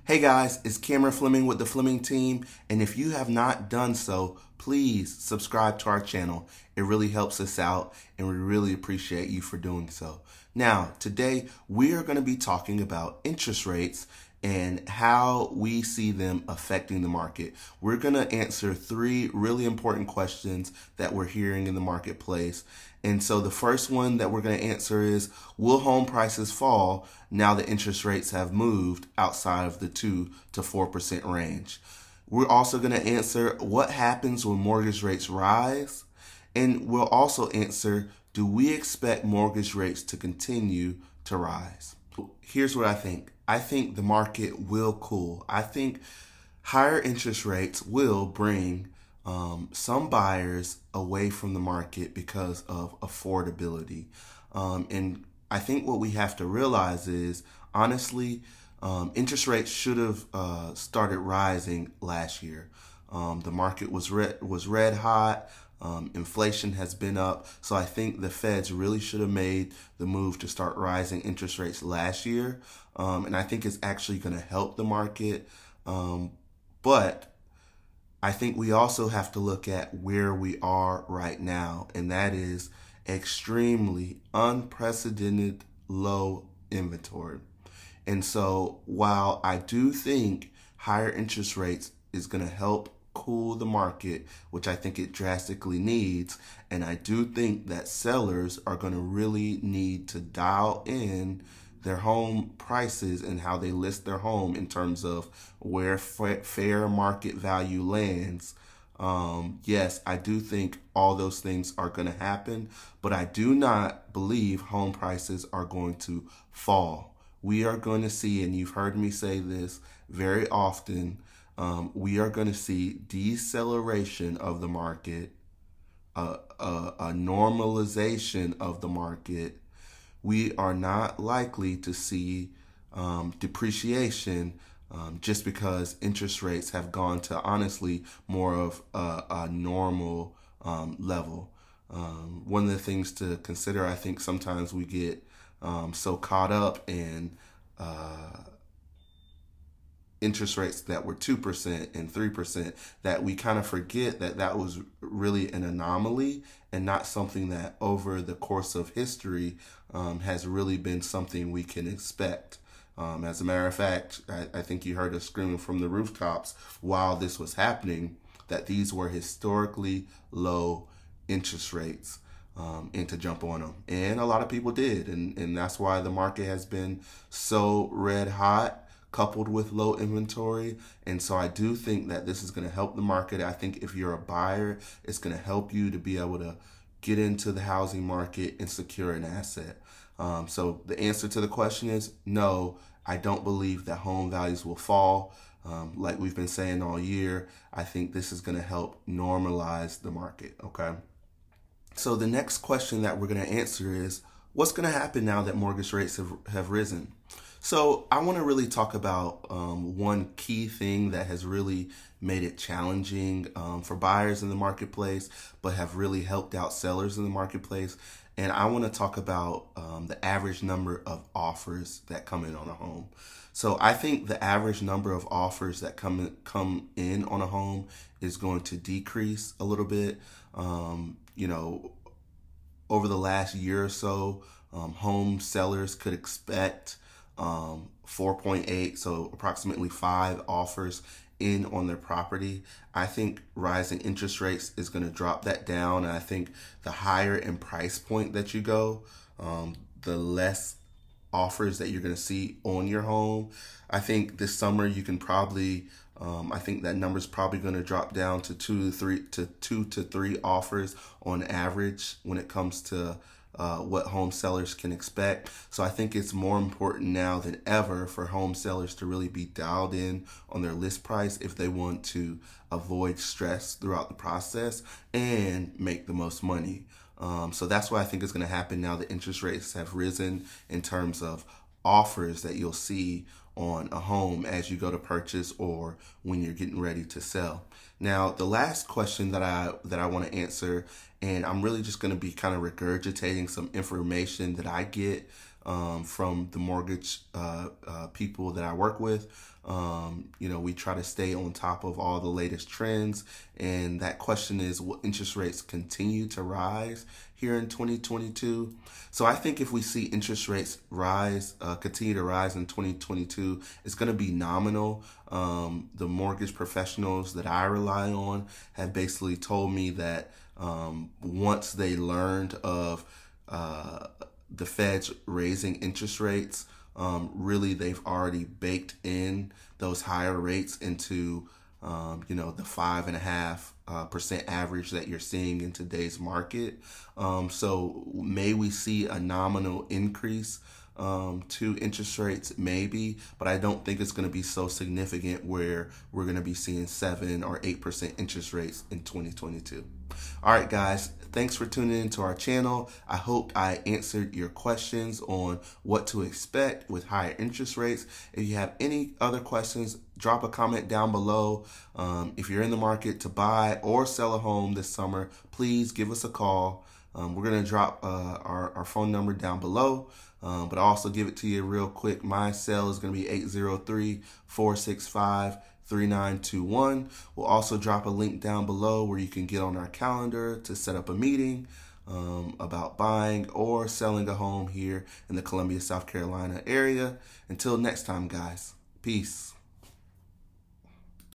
Hey guys, it's Cameron Fleming with the Fleming team, and if you have not done so, please subscribe to our channel. It really helps us out, and we really appreciate you for doing so. Now, today we are going to be talking about interest rates and how we see them affecting the market. We're going to answer three really important questions that we're hearing in the marketplace. And so the first one that we're going to answer is, will home prices fall now that interest rates have moved outside of the 2 to 4% range? We're also going to answer what happens when mortgage rates rise. And we'll also answer, do we expect mortgage rates to continue to rise? Here's what I think. I think the market will cool. I think higher interest rates will bring some buyers away from the market because of affordability. And I think what we have to realize is, honestly, interest rates should have started rising last year. The market was red hot. Inflation has been up. So I think the Feds really should have made the move to start rising interest rates last year. And I think it's actually going to help the market. But I think we also have to look at where we are right now, and that is extremely unprecedented low inventory. And so while I do think higher interest rates is going to help cool the market, which I think it drastically needs, and I do think that sellers are going to really need to dial in their home prices and how they list their home in terms of where fair market value lands. Yes, I do think all those things are going to happen, but I do not believe home prices are going to fall. We are going to see, and you've heard me say this very often, we are going to see deceleration of the market, a normalization of the market. We are not likely to see depreciation just because interest rates have gone to, honestly, more of a normal level. One of the things to consider, I think sometimes we get so caught up in interest rates that were 2% and 3% that we kind of forget that that was really an anomaly and not something that over the course of history has really been something we can expect. As a matter of fact, I think you heard us screaming from the rooftops while this was happening that these were historically low interest rates and to jump on them. And a lot of people did. And that's why the market has been so red hot, coupled with low inventory. And so I do think that this is going to help the market. I think if you're a buyer, it's going to help you to be able to get into the housing market and secure an asset. So the answer to the question is no, I don't believe that home values will fall. Like we've been saying all year, I think this is going to help normalize the market, okay? So the next question that we're going to answer is, what's going to happen now that mortgage rates have risen? So I want to really talk about one key thing that has really made it challenging for buyers in the marketplace, but have really helped out sellers in the marketplace. And I want to talk about the average number of offers that come in on a home. So I think the average number of offers that come in on a home is going to decrease a little bit. Over the last year or so, home sellers could expect 4.8, so approximately 5 offers in on their property. I think rising interest rates is going to drop that down. And I think the higher in price point that you go, the less offers that you're going to see on your home. I think this summer you can probably, I think that number is probably going to drop down to 2 to 3 offers on average when it comes to what home sellers can expect. So I think it's more important now than ever for home sellers to really be dialed in on their list price if they want to avoid stress throughout the process and make the most money. So that's what I think is going to happen now that interest rates have risen in terms of offers that you'll see on a home as you go to purchase or when you're getting ready to sell. Now, the last question that I want to answer, and I'm really just going to be kind of regurgitating some information that I get from the mortgage people that I work with. We try to stay on top of all the latest trends. And that question is, will interest rates continue to rise here in 2022? So I think if we see interest rates continue to rise in 2022, it's going to be nominal. The mortgage professionals that I rely on have basically told me that once they learned of the Fed's raising interest rates, really they've already baked in those higher rates into the 5.5% average that you're seeing in today's market. So may we see a nominal increase to interest rates? Maybe, but I don't think it's going to be so significant where we're going to be seeing 7 or 8% interest rates in 2022. All right, guys, thanks for tuning into our channel. I hope I answered your questions on what to expect with higher interest rates. If you have any other questions, drop a comment down below. If you're in the market to buy or sell a home this summer, please give us a call. We're going to drop our phone number down below, but I'll also give it to you real quick. My cell is going to be 803-465-3921. We'll also drop a link down below where you can get on our calendar to set up a meeting about buying or selling a home here in the Columbia, South Carolina area. Until next time, guys. Peace.